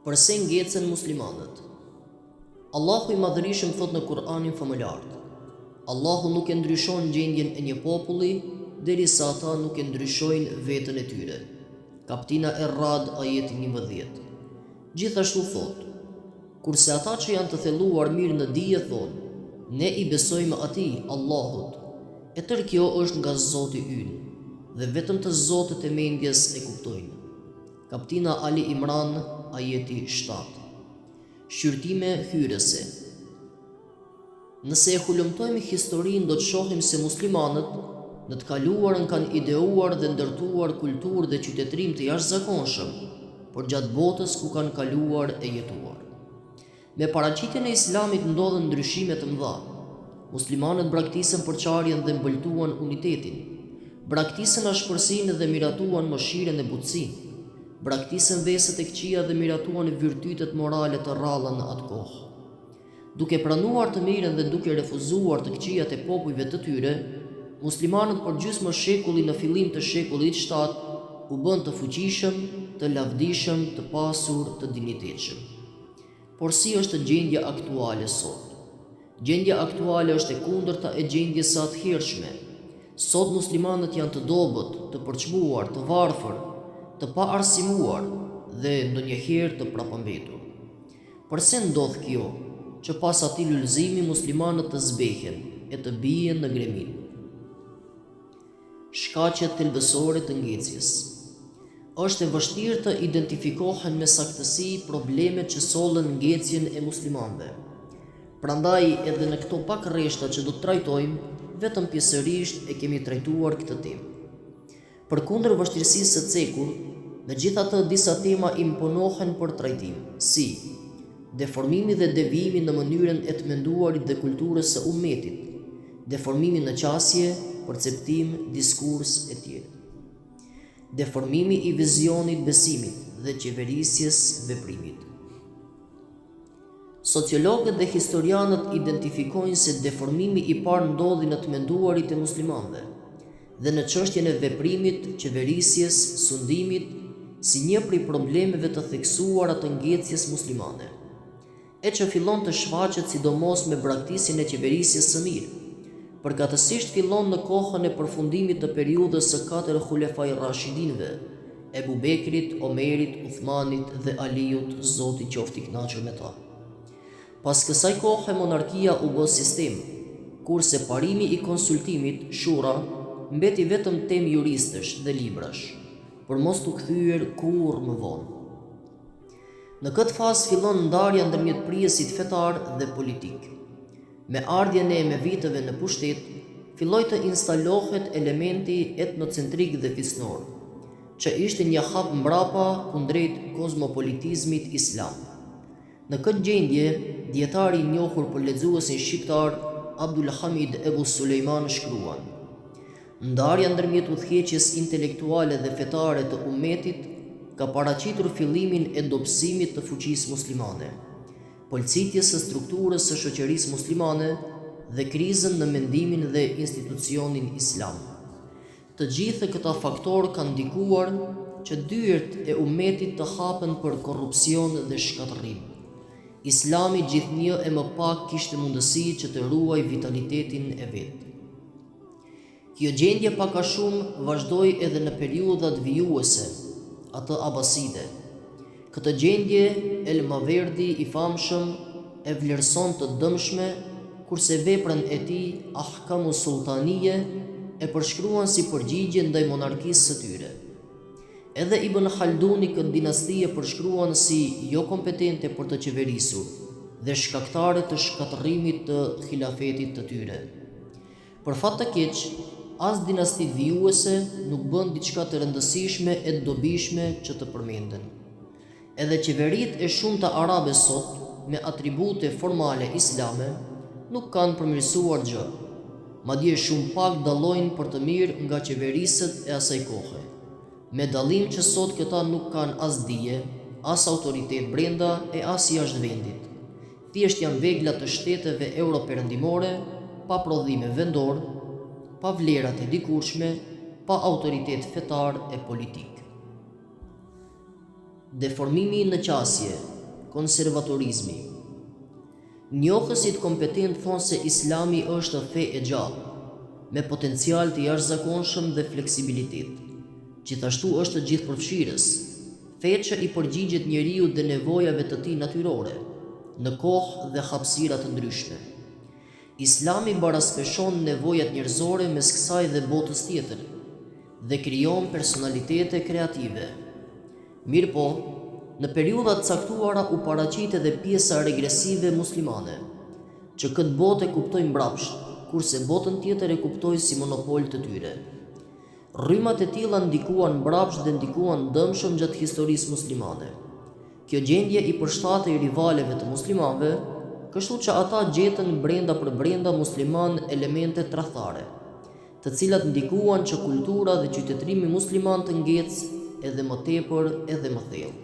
Përse ngecën muslimanët? Allahu i madhërisëm thot në Kur'anin famëlart: Allahu nuk e ndryshon gjendjen e një populli derisa ata nuk e ndryshojnë veten e tyre. Kaptina Ar-Ra'd ajeti 11. Gjithashtu thot: kurse ata që janë të thelluar mirë në dije thonë: ne i besojmë atij, Allahut, e tërë kjo është nga Zoti ynë, dhe vetëm të Zotët e mendjes e kuptojnë. Kaptina Ali Imran, ajeti 7. Shqyrtime hyrëse. Nëse e hulumtojmë historinë, do të shohim se muslimanët në të kaluarën kanë ideuar dhe ndërtuar kulturë dhe qytetërim të jashtëzakonshëm, por gjatë botës ku kanë kaluar e jetuar. Me paraqitjen e Islamit ndodhen ndryshime të mëdha. Muslimanët braktisën përçarjen dhe mbëltuan unitetin, braktisën ashpërsinë dhe miratuan mëshirën e butësinë, braktisën vesët e këqija dhe miratuan virtytet morale të rralla në atë kohë. Duke pranuar të mirën dhe duke refuzuar të këqijat e popujve të tyre, muslimanët për gjysmë shekulli në fillim të shekullit 7 u bën të fuqishëm, të lavdishëm, të pasur, të dinjitetshëm. Por si është gjendja aktuale sot? Gjendja aktuale është e kundërta e gjendjes së atëhershme. Sot muslimanët janë të dobët, të përçmuar, të varfër, të pa arsimuar dhe ndonjëherë të prapambetur. Përse ndodh kjo, që pas atij lulëzimi muslimanët të zbehen e të bien në gremin? Shkaqet thelbësore të ngecjes. Është e vështirë të identifikohen me saktësi problemet që sollen ngecjen e muslimanëve. Prandaj edhe në këto pak rreshta që do të trajtojmë, vetëm pjesërisht e kemi trajtuar këtë temë. Përkundër vështirësisë së cekur, megjithatë disa tema imponohen për trajtim, si deformimi dhe devijimi në mënyrën e të menduarit dhe kulturës së ummetit, deformimi në qasje, perceptim, diskurs e tjerë. Deformimi i vizionit besimit dhe qeverisjes veprimit. Sociologët dhe historianët identifikojnë se deformimi i parë ndodhi në të menduarit e muslimanëve dhe në çështjen e veprimit, qeverisjes, sundimit, si një prej problemeve të theksuara të ngecjes muslimane, e që fillon të shfaqet sidomos me braktisjen e qeverisjes së mirë. Përkatësisht fillon në kohën e përfundimit të periudhës së 4 Khulefai Rashidinëve, Ebu Bekrit, Omerit, Uthmanit dhe Aliut, Zoti qoftë i kënaqur me ta. Pas kësaj kohe monarkia u bë sistem, kurse parimi i konsultimit, shura, mbeti vetëm temë juristësh dhe librash, për mos t'u kthyer kurrë më vonë. Në këtë fazë fillon ndarja ndërmjet prijesit fetar dhe politik. Me ardhjen e Emevitëve në pushtet, filloi të instalohet elementi etnocentrik dhe fisnor, që ishte një hap mbrapa kundrejt kozmopolitizmit islam. Në këtë gjendje, dietari i njohur për lexuesin shqiptar Abdul Hamid Ebu Sulejman shkruan: ndarja ndërmjet udhëheqjes intelektuale dhe fetare të ummetit ka paraqitur fillimin e dobësimit të fuqisë muslimane, polcitjes së strukturës së shoqërisë muslimane dhe krizën në mendimin dhe institucionin islam. Të gjithë këta faktorë kanë ndikuar që dyert e ummetit të hapen për korrupsion dhe shkatërrim. Islami gjithnjë e më pak kishte mundësi që të ruaj vitalitetin e vet. Kjo gjendje pak a shumë vazhdoi edhe në periudhat vijuese, atë abaside. Këtë gjendje El Maverdi i famshëm e vlerëson të dëmshme, kurse veprën e tij Ahkamu Sultanie e përshkruan si përgjigje ndaj monarkisë së tyre. Edhe Ibn Khalduni këtë dinasti e përshkruan si jo kompetente për të qeverisur dhe shkaktare të shkatërrimit të khilafetit të tyre. Për fat të keq, as dinastit vijuese nuk bën diçka të rëndësishme e të dobishme që të përmenden. Edhe qeverit e shumta arabe sot, me atribute formale islame, nuk kanë përmirësuar gjë. Madje shumë pak dallojnë për të mirë nga qeverisët e asaj kohe, me dallim që sot këta nuk kanë as dije, as autoritet brenda e as jashtë vendit. Thjesht janë vegla të shteteve europerëndimore, pa prodhime vendor, pa vlerat e dikurshme, pa autoritet fetar e politik. Deformimi në qasje, konservatorizmi. Njohësit kompetent thonë se Islami është fe e gjallë, me potencial të jashtëzakonshëm dhe fleksibilitet. Gjithashtu është gjithëpërfshirës, fe që i përgjigjet njeriu dhe nevojave të tij natyrore, në kohë dhe hapësira të ndryshme. Islami baraspeshon nevojat njerëzore mes kësaj dhe botës tjetër, dhe krijon personalitete kreative. Mirëpo, në periudhat caktuara u paraqit edhe pjesa regresive muslimane, që këtë botë e kuptojnë mbrapsht, kurse botën tjetër e kuptojnë si monopol të tyre. Rrymat e tilla ndikuan mbrapsht dhe ndikuan dëmshëm gjatë historisë muslimane. Kjo gjendje i përshtatej rivaleve të muslimanëve, kështu që ata gjetën brenda për brenda musliman elemente tradhtare, të cilat ndikuan që kultura dhe qytetërimi musliman të ngecë edhe më tepër edhe më thellë.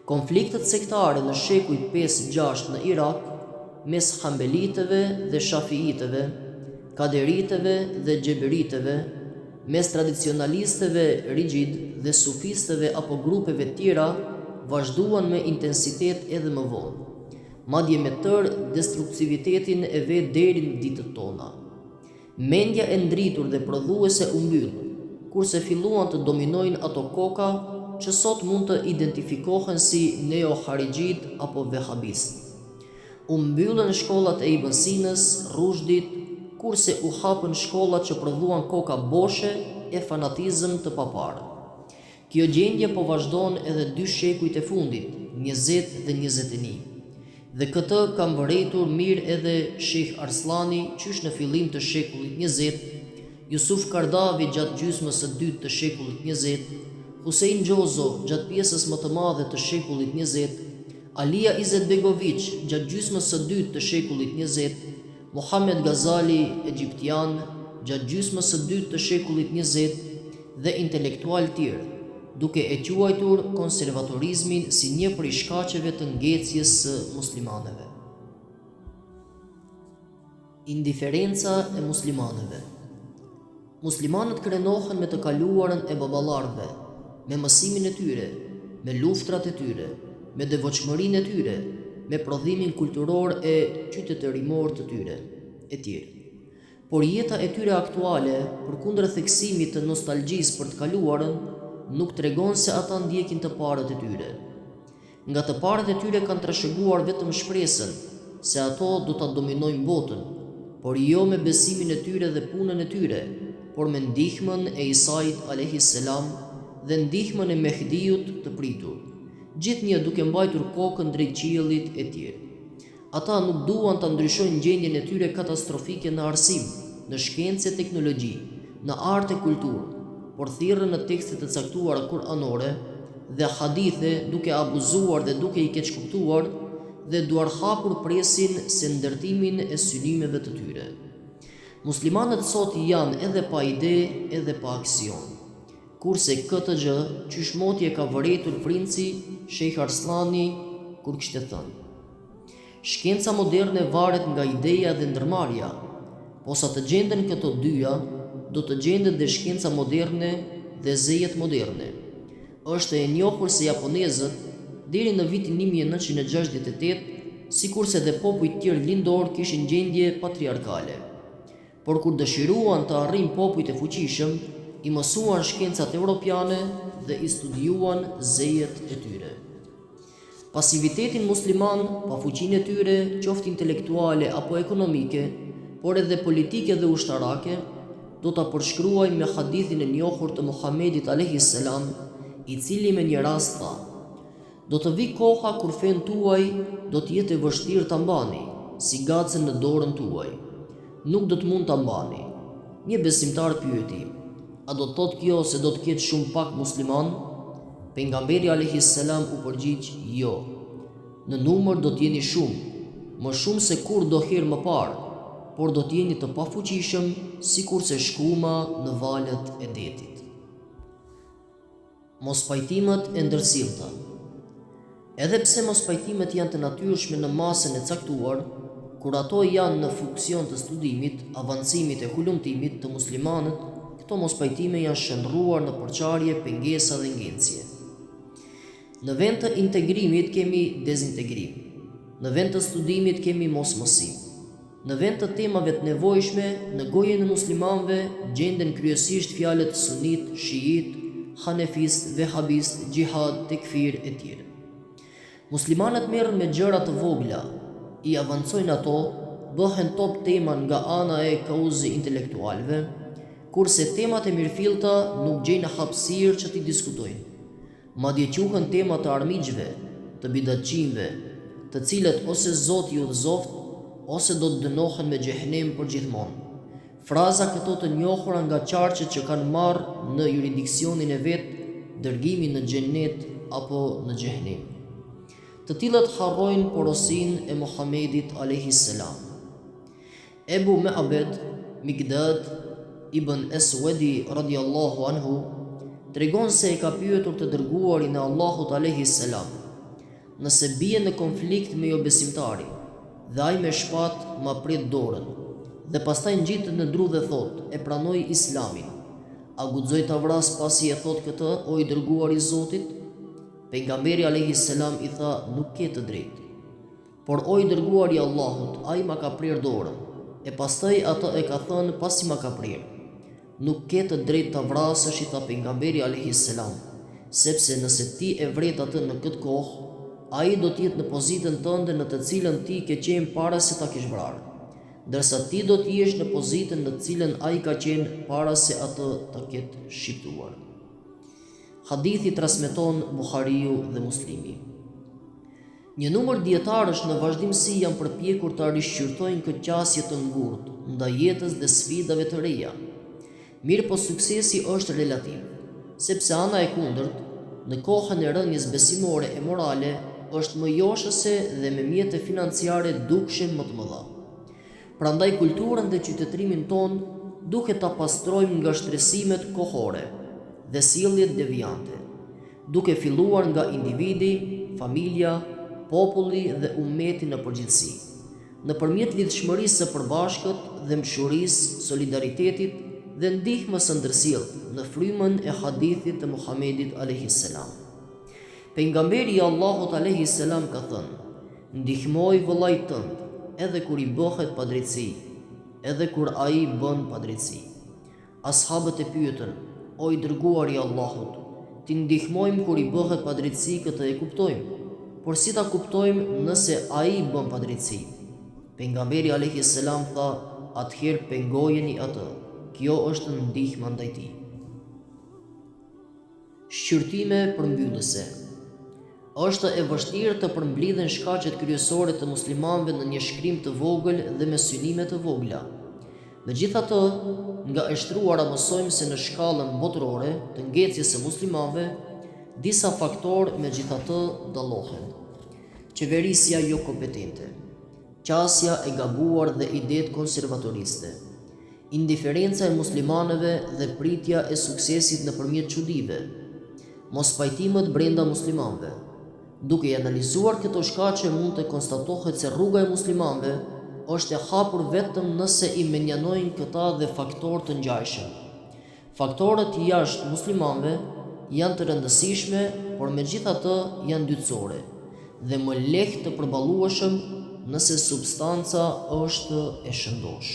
Konfliktet sektare në shekujt 5-6 në Irak, mes hambelitëve dhe shafiitëve, kaderitëve dhe xheberitëve, mes tradicionalistëve rigjid dhe sufistëve apo grupeve tjera, vazhduan me intensitet edhe më vonë, madje me tërë destruktivitetin e vet deri në ditët tona. Mendja e ndritur dhe prodhuese u mbyll, kurse filluan të dominojnë ato koka që sot mund të identifikohen si neo-harigjit apo vehabist. U mbyllën shkollat e Ibn Sinës, Rushdit, kurse u hapën shkollat që prodhuan koka boshe e fanatizëm të paparë. Kjo gjendje po vazhdon edhe 2 shekujt e fundit, 20 dhe 21. Dhe këtë kam vërejtur mirë edhe Sheikh Arslani, qysh në fillim të shekullit 20, Jusuf Kardavi gjatë gjysmës së dytë të shekullit 20, Husein Gjozo gjatë pjesës më të madhe të shekullit 20, Alia Izetbegović gjatë gjysmës së dytë të shekullit 20, Muhammed Ghazali egjiptian gjatë gjysmës së dytë të shekullit 20 dhe intelektual tjerë, duke e quajtur konservatorizmin si një prej shkaqeve të ngecjes së muslimanëve. Indiferenca e muslimanëve. Muslimanët krenohen me të kaluarën e baballarëve, me mësimin e tyre, me luftrat e tyre, me devotshmërinë e tyre, me prodhimin kulturor e qytetërimor të tyre, e tjerë. Por jeta e tyre aktuale, përkundër theksimit të nostalgjisë për të kaluarën, nuk tregon se ata ndjekin të parët e tyre. Nga të parët e tyre kanë trashëguar vetëm shpresën se ato do ta dominojnë botën, por jo me besimin e tyre dhe punën e tyre, por me ndihmën e Isait alayhis salam dhe ndihmën e Mehdiut të pritur, gjithnjë duke mbajtur kokën drejt qiellit e tjerë. Ata nuk duan ta ndryshojnë gjendjen e tyre katastrofike në arsim, në shkencë e teknologji, në art e kulturë, por thirrën në tekstet e caktuara kuranore dhe hadithe duke abuzuar dhe duke i keqkuptuar dhe duar hapur presin se ndërtimin e synimeve të tyre. Muslimanët sot janë edhe pa ide edhe pa aksion. Kurse këtë gjë, qysh moti e ka vërejtur princi Sheikh Arslani kur kishte thënë: shkenca moderne varet nga ideja dhe ndërmarrja, po sa të gjenden këto dyja, do të gjendet dhe shkenca moderne dhe zejet moderne. Është e njohur se japonezët deri në vitin 1968, sikurse dhe popujt tjerë lindor kishin gjendje patriarkale. Por kur dëshiruan të arrijnë popujt e fuqishëm, i mësuan shkencat europiane dhe i studiuan zejet e tyre. Pasivitetin musliman, pa fuqinë e tyre, qoftë intelektuale apo ekonomike, por edhe politike dhe ushtarake, do ta përshkruajmë me hadithin e njohur të Muhamedit alayhis salam, i cili me një rast tha: do të vi koha kur fen tuaj do të jetë e vështirë ta mbani, si gacën në dorën tuaj. Nuk do të mund ta mbani. Një besimtar pyeti: a do të thotë kjo se do të ketë shumë pak musliman? Pejgamberi alayhis salam u përgjigj: jo. Në numër do të jeni shumë, më shumë se kur do herë më parë, por do të jeni të pafuqishëm sikurse shkuma në valët e detit. Mospajtimet e ndërsjellta. Edhe pse mospajtimet janë të natyrshme në masën e caktuar, kur ato janë në funksion të studimit, avancimit e hulumtimit të muslimanët, këto mospajtime janë shndërruar në përçarje, pengesa dhe ngjecje. Në vend të integrimit kemi dezintegrim. Në vend të studimit kemi mosmësim. Në vend të temave të nevojshme, në gojen e muslimanëve gjenden kryesisht fjalët sunit, shiit, hanefist, vehabist, gjihad, tekfir e tjerë. Muslimanët merren me gjëra të vogla, i avancojnë ato, bëhen top tema nga ana e kauzi intelektualëve, kurse temat e mirëfillta nuk gjejnë hapësirë që t'i diskutojnë. Madje quhen tema të armiqve, të bidatçinëve, të cilët ose Zoti ju udhëzoft, ose do të dënohen me xhehenem për gjithmonë. Fraza këto të njohura nga qarqet që kanë marrë në jurisdiksionin e vet dërgimin në xhenet apo në xhehenem. Të tillët harrojnë porosinë e Muhamedit alayhis salam. Ebu Me'abed Migdad ibn Aswadi radiallahu anhu tregon se e ka pyetur të dërguarin e Allahut alayhis salam nëse bie në konflikt me jo besimtari, dhe ai me shpat ma prit dorën, dhe pastaj ngjitet në dru dhe thot, e pranoj Islamin. A guxoj ta vras pasi e thot këtë, o i dërguari i Zotit? Pejgamberi alayhis salam i tha, nuk ke të drejtë. Por o i dërguari i Allahut, ai ma ka prirë dorën, e pastaj atë e ka thënë pasi ma ka prirë. Nuk ke të drejtë ta vrasësh, i tha pejgamberi alayhis salam, sepse nëse ti e vret atë në këtë kohë, ai do të jetë në pozitën tënde në të cilën ti ke qenë para se ta kish vrarë, ndërsa ti do të jesh në pozitën në të cilën ai ka qenë para se atë ta ketë shqiptuar. Hadithi transmeton Buhariu dhe Muslimi. Një numër dietarësh në vazhdimsi janë përpjekur ta rishqyrtojnë këtë qasje të ngurtë ndaj jetës dhe sfidave të reja. Mirë po suksesi është relativ, sepse ana e kundërt, në kohën e rënies besimore e morale, është më joshëse dhe me mjete financiare dukshëm më të mëdha. Prandaj kulturën dhe qytetrimin ton duhet ta pastrojmë nga shtresimet kohore dhe sjelljet devijante, duke filluar nga individi, familja, populli dhe ummeti në përgjithësi, nëpërmjet lidhshmërisë së përbashkët dhe mshurisë, solidaritetit dhe ndihmës së ndërsjellët në frymën e hadithit të Muhamedit alayhis salam. Pejgamberi i Allahut alayhis salam ka thënë: ndihmoj vëllait tënd, edhe kur i bëhet padrejtësi, edhe kur ai bën padrejtësi. Ashabët e pyetën: o i dërguari i Allahut, ti ndihmojmë kur i bëhet padrejtësi, këtë e kuptojmë, por si ta kuptojmë nëse ai bën padrejtësi? Pejgamberi alayhis salam tha: atëherë pengojeni atë. Kjo është ndihma ndaj tij. Shqyrtime përmbyllëse. Është e vështirë të përmblidhen shkaqet kryesore të muslimanëve në një shkrim të vogël dhe me synime të vogla. Megjithatë, nga e shtruara mësojmë se në shkallën botërore të ngecjes së muslimanëve, disa faktorë megjithatë dallohen. Qeverisja jo kompetente, qasja e gabuar dhe idetë konservatoriste, indiferenca e muslimanëve dhe pritja e suksesit nëpërmjet çudive, mospajtimet brenda muslimanëve. Duke i analizuar këto shkaqe, mund të konstatohet se rruga e muslimanëve është e hapur vetëm nëse i menjanojnë këta dhe faktorë të ngjajshëm. Faktorët jashtë muslimanëve janë të rëndësishme, por megjithatë janë dytësore dhe më lehtë të përballueshëm nëse substanca është e shëndosh.